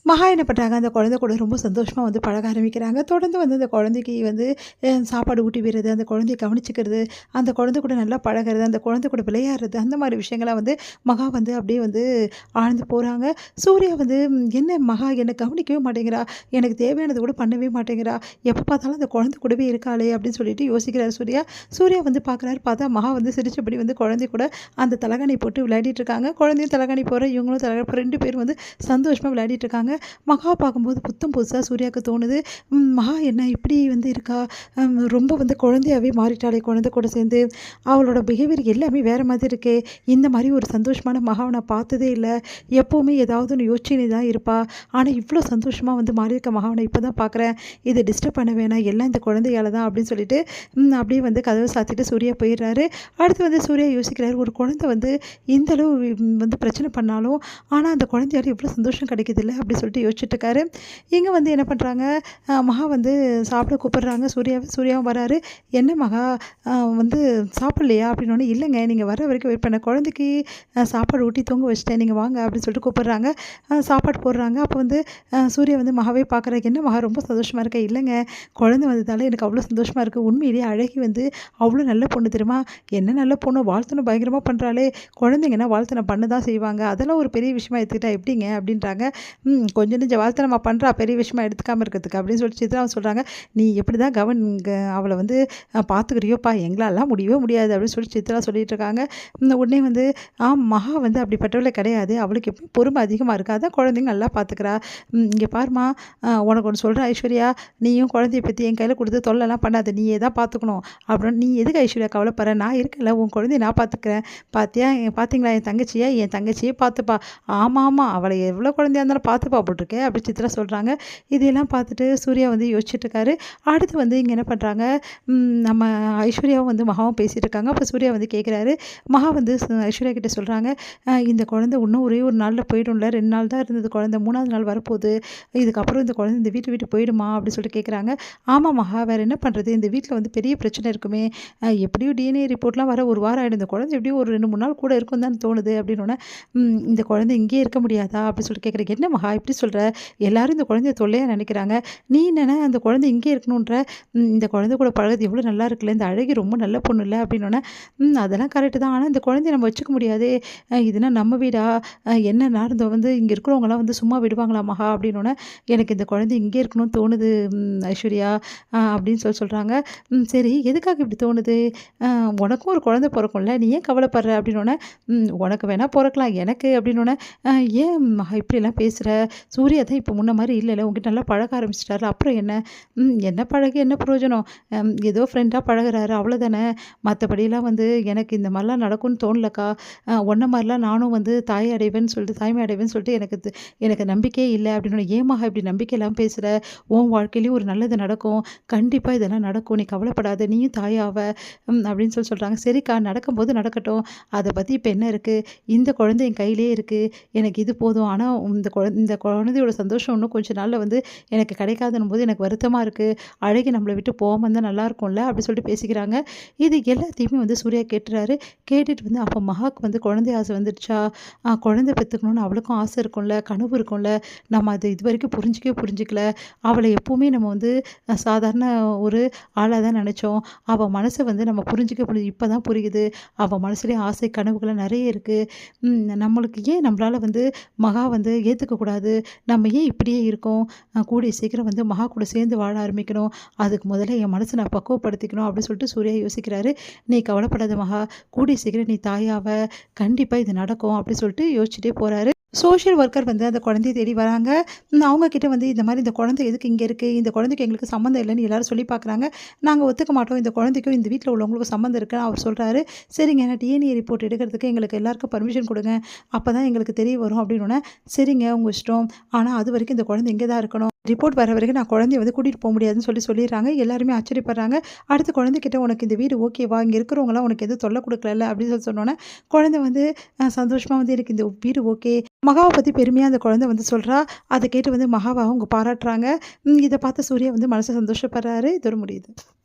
மகா என்ன பண்ணுறாங்க, அந்த குழந்தை கூட ரொம்ப சந்தோஷமாக வந்து பழக ஆரம்பிக்கிறாங்க. தொடர்ந்து வந்து அந்த குழந்தைக்கு வந்து சாப்பாடு ஊட்டி விடுறது, அந்த குழந்தைய கவனிச்சுக்கிறது, அந்த குழந்தை கூட நல்லா பழகுறது, அந்த குழந்தை கூட விளையாடுறது, அந்த மாதிரி விஷயங்கள்லாம் வந்து மகா வந்து அப்படியே வந்து ஆழ்ந்து போகிறாங்க. சூர்யா வந்து "என்ன மகா என்னை கவனிக்கவே மாட்டேங்கிறா, எனக்கு தேவையானது கூட பண்ணவே மாட்டேங்கிறா, எப்போ பார்த்தாலும் அந்த குழந்தை கூடவே இருக்காளே" அப்படின்னு சொல்லிட்டு யோசிக்கிறார் சூர்யா. சூர்யா வந்து பார்க்குறாரு, பார்த்தா மகா வந்து சிரிச்சபடி வந்து குழந்தை கூட அந்த தலகாணி போட்டு விளையாடிட்டு இருக்காங்க. குழந்தையும் தலகாணி போடுற, இவங்களும் தலகாணி போடுற, 2 பேரும் வந்து சந்தோஷமா விளையாடிட்டு இருக்காங்க. மகா பார்க்கும்போது புத்தம் புதுசா சூர்யாவுக்கு தோணுது. மகா என்ன இப்படி வந்து இருக்கா? ரொம்ப வந்து குழந்தையாவே மாறிட்டாளே குழந்தை கூட சேர்ந்து. அவளோட பிஹேவியர் எல்லாமே வேற மாதிரி இருக்கே. இந்த மாதிரி ஒரு சந்தோஷமான மகாவ நான் பார்த்ததே இல்ல. எப்பவுமே ஏதாவது ஒண்ணு யோசிச்சுனே தான் இருப்பா. ஆனா இவ்ளோ சந்தோஷமா வந்து மாறியிருக்க மகாவ நான் இப்ப தான் பார்க்குறேன். இத டிஸ்டர்ப் பண்ண வேணாம். எல்லாம் இந்த குழந்தையால தான் அப்படின்னு சொல்லிட்டு, அப்படியே வந்து கதவ சாத்திட்டு சூர்யா போயிடுறாரு. அடுத்து வந்து சூர்யா யோசிக்கிறாரு, ஒரு குழந்தை வந்து இந்த அளவு வந்து பிரச்சனை பண்ணாலும், ஆனா அந்த குழந்தையால எவ்ளோ சந்தோஷம் கிடைக்குதுல்ல அப்படின்னு சொல்லிட்டு யோசிச்சுட்டு இருக்காரு. இங்க வந்து என்ன பண்றாங்க, மகா வந்து சாப்பிட கூப்பிடுறாங்க சூர்யாவ. சூர்யாவும் வராரு. "என்ன மகா வந்து சாப்பிடலையா?" அப்படின்னோனே, "இல்லைங்க, நீங்க வர வரைக்கும் வெயிட் பண்ணேன். குழந்தைக்கு சாப்பாடு ஊட்டி தூங்க வச்சுட்டேன். நீங்க வாங்க" அப்படின்னு சொல்லிட்டு கூப்பிடுறாங்க. சாப்பாடு போடுறாங்க. அப்போ வந்து சூர்யா வந்து மகாவே பார்க்குறாரு. "என்ன மகா ரொம்ப சந்தோஷமா இருக்க?" "இல்லைங்க, குழந்தை வந்ததால எனக்கு அவ்வளோ சந்தோஷமா இருக்கு. உண்மையிலேயே அழகி வந்து அவ்வளோ நல்ல பொண்ணு தெரியுமா? என்ன நல்ல பொண்ணு, வாழ்த்தணும் பயங்கரமா பண்றாளே! குழந்தைங்கன்னா வாழ்த்தனம் பண்ண தான் செய்வாங்க. அதெல்லாம் ஒரு பெரிய விஷயமா எடுத்துக்கிட்டா எப்படிங்க?" அப்படின்றாங்க. கொஞ்சம் நெஞ்ச வாழ்த்தனமா பண்றா, பெரிய விஷயமா எடுத்துக்காம இருக்கிறதுக்கு அப்படின்னு சொல்லிட்டு சித்ராவும் சொல்றாங்க. "நீ எப்படி தான் அவள வந்து பார்த்துக்கிறியோப்பா, எங்களாலாம் முடியவே முடியாது" அப்படின்னு சொல்லி சித்ரா சொல்லிட்டு இருக்காங்க. உடனே வந்து மகா வந்து அப்படிப்பட்டவளே கிடையாது. அவளுக்கு எப்பயும் பொறுமை அதிகமா இருக்கு. அதான் குழந்தைங்க நல்லா பார்த்துக்கிறா. இங்க பாரும்மா, உனக்கு ஒண்ணு சொல்றேன் ஐஸ்வர்யா, நீயும் குழந்தைய பத்தி என் கையில குடுத்து தொல்லலாம் பண்ணாத. நீயே தான் பார்த்துக்கணும். அப்புறம் நீ எதுக்கு ஐஸ்வர்யா கவலைப்படுற? நான் இருக்கேன்ல, உன் குழந்தைய நான் பார்த்துக்கிறேன். பார்த்தீங்களா என் தங்கச்சிய? என் தங்கச்சியே பார்த்துப்பா. ஆமா, ஆமா. அவள எவ்வளோ குழந்தையா இருந்தாலும் பார்த்துப்பா போட்டுருக்கே அப்படி சித்ரா சொல்றாங்க. இதையெல்லாம் பார்த்துட்டு சூர்யா வந்து யோசிச்சுட்டு இருக்காரு. அடுத்து வந்து இங்க என்ன பண்றாங்க, நம்ம ஐஸ்வர்யாவும் வந்து மகாவும் பேசிட்டு இருக்காங்க. அப்ப சூர்யா வந்து கேட்குறாரு. மகா வந்து ஐஸ்வர்யா கிட்ட சொல்றாங்க, இந்த குழந்தை இன்னும் ஒரே ஒரு நாள்ல போயிடும்ல. 2 நாள் தான் இருந்தது குழந்தை. 3வது நாள் வரப்போகுது. இதுக்கப்புறம் இந்த குழந்தை இந்த வீட்ட விட்டு போயிடுமா? அப்படின்னு சொல்லிட்டு கேட்குறாங்க. ஆமா மகா, வேற என்ன பண்றது? இந்த வீட்ல வந்து பெரிய பிரச்சனை இருக்குமே. எப்படியும் டிஎன்ஏ ரிப்போர்ட்லாம் வர 1 வாரம் ஆயிடும். இந்த குழந்தை எப்படியும் ஒரு 2, 3 நாள் கூட இருக்கும்னு தான் தோணுது அப்படின்னோனே, இந்த குழந்தை இங்கேயே இருக்க முடியாதா? அப்படின்னு சொல்லிட்டு கேட்குறேன். என்ன மகா இப்படி சொல்ற? எல்லாரும் இந்த குழந்தைய தொல்லையா நினைக்கிறாங்க. நீ என்னன்னா அந்த குழந்தை இங்கேயே இருக்கணுன்ற? இந்த குழந்தை கூட பழகுறது எவ்வளோ நல்லா இருக்குல்ல. இந்த அழகி ரொம்ப நல்ல பொண்ணு இல்ல அப்படின்னோனே, அதெல்லாம் கரெக்ட்டு தான். ஆனா இந்த குழந்தைய நம்ம வச்சுக்க முடியாதே. இதுனா நம்ம வீடா? என்ன நடந்தோ வந்து இங்க இருக்கிறவங்கலாம் வந்து சும்மா விடுவாங்களா மகா? அப்படின்னோனே, எனக்கு இந்த குழந்தை இங்கேயே இருக்கணும்னு தோணுது ஐஸ்வர்யா அப்படின்னு சொல்றாங்க. சரி, எதுக்காக இப்படி தோணுது? உனக்கும் ஒரு குழந்தை பொறக்கும்ல. நீ ஏன் கவலைப்படுற? அப்படின்னோனே, உனக்கு வேணா பொறக்கலாம். எனக்கு அப்படின்னோனே, ஏன் மகா இப்படிலாம் பேசுற? சூர்யா தான் இப்போ முன்ன மாரி இல்லைல்ல. உன்கிட்ட நல்லா பழக ஆரம்பிச்சுட்டார்ல. அப்புறம் என்ன? என்ன பழகி என்ன பிரயோஜனம்? ஏதோ ஃப்ரெண்டா பழகுறாரு அவ்வளோதானே. மத்தபடிலாம் வந்து எனக்கு இந்த மாரிலாம் நடக்கும்னு தோணலக்கா. உன்ன மாரிலாம் நானும் வந்து தாய் அடைவேன்னு சொல்லிட்டு தாய்மை அடைவேன்னு சொல்லிட்டு எனக்கு நம்பிக்கையே இல்ல அப்படின்னோனே, ஏன் மகா இப்படி நம்பிக்கை இல்லாம பேசுற? உன் வாழ்க்கையிலயும் ஒரு நல்லது நடக்கும். கண்டிப்பா இதெல்லாம் நடக்கும். நீ கவலைப்படாத. நீயும் தாயாவ அப்படின்னு சொல்றாங்க. சரிக்கா, நடக்கும்போது நடக்கட்டும். அத பத்தி இப்ப என்ன இருக்கு? இந்த குழந்தை என் கையிலேயே இருக்கு. எனக்கு இது போதும். ஆனா இந்த குழந்தையோட சந்தோஷம் இன்னும் கொஞ்ச நாள்ல வந்து எனக்கு கிடைக்காதுன்னும்போது எனக்கு வருத்தமா இருக்கு. அழகி நம்மள விட்டு போகாம இருந்தா நல்லா இருக்கும்ல அப்படி சொல்லிட்டு பேசிக்கிறாங்க. இது எல்லாத்தையுமே வந்து சூர்யா கேட்டுறாரு. கேட்டுட்டு வந்து அப்ப மகாக்கு வந்து குழந்தை ஆசை வந்துடுச்சா? குழந்தை பெத்துக்கணும்னு அவளுக்கும் ஆசை இருக்கும்ல, கனவு இருக்கும்ல. நம்ம அது இதுவரைக்கும் புரிஞ்சுக்கல. அவள எப்பவுமே நம்ம வந்து சாதாரண ஒரு ஆளா தான் நெனச்சோம். அவ மனச வந்து நம்ம இப்ப தான் புரியுது. அவ மனசுலயும் ஆசை, கனவுகள்லாம் நெறைய இருக்கு. நம்மளுக்கு ஏன் நம்மளால வந்து மகா வந்து ஏத்துக்க கூடாது? நம்ம ஏன் இப்படியே இருக்கோம்? கூடிய சீக்கிரம் வந்து மகா கூட சேர்ந்து வாழ ஆரம்பிக்கணும். அதுக்கு முதல்ல என் மனச நான் பக்குவப்படுத்திக்கணும் அப்படின்னு சொல்லிட்டு சூர்யா யோசிக்கிறாரு. "நீ கவலைப்படாத மகா. கூடிய சீக்கிரம் நீ தாயாவ. கண்டிப்பா இது நடக்கும்" அப்படின்னு சொல்லிட்டு யோசிச்சுட்டே போறாரு. சோஷியல் ஒர்க்கர் வந்து அந்த குழந்தைய தேடி வராங்க. அவங்க கிட்ட வந்து இந்த மாரி இந்த குழந்தை எதுக்கு இங்க இருக்கு? இந்த குழந்தைக்கு எங்களுக்கு சம்மந்தம் இல்லன்னு எல்லாரும் சொல்லி பார்க்குறாங்க. நாங்க ஒத்துக்க மாட்டோம். இந்த குழந்தைக்கும் இந்த வீட்ல உள்ளவங்களுக்கும் சம்மந்தம் இருக்குன்னு அவர் சொல்றாரு. சரிங்க, நான் டிஎன்ஏ ரிப்போர்ட் எடுக்கிறதுக்கு எங்களுக்கு எல்லாருக்கும் பர்மிஷன் குடுங்க. அப்பதான் எங்களுக்கு தெரிய வரும் அப்படின்னோனே, சரிங்க உங்க இஷ்டம். ஆனா அதுவரைக்கும் இந்த குழந்தை இங்க தான் இருக்கணும். ரிப்போர்ட் வர வரைக்கும் நான் குழந்தைய வந்து கூட்டிட்டு போ முடியாதுன்னு சொல்லிடுறாங்க. எல்லாருமே ஆச்சரியப்படுறாங்க. அடுத்து குழந்தைகிட்ட உனக்கு இந்த வீடு ஓகேவா? இங்க இருக்கிறவங்கலாம் உனக்கு எதுவும் தொல்ல குடுக்கலல்ல அப்படின்னு சொன்னோனே, குழந்தை வந்து சந்தோஷமா வந்து எனக்கு இந்த வீடு ஓகே. மகாவ பத்தி பெருமையா அந்த குழந்தை வந்து சொல்றா. அத கேட்டு வந்து மகாவ அவங்க பாராட்டுறாங்க. இத பார்த்த சூர்யா வந்து மனசு சந்தோஷப்படுறாரு. இதோட முடியுது.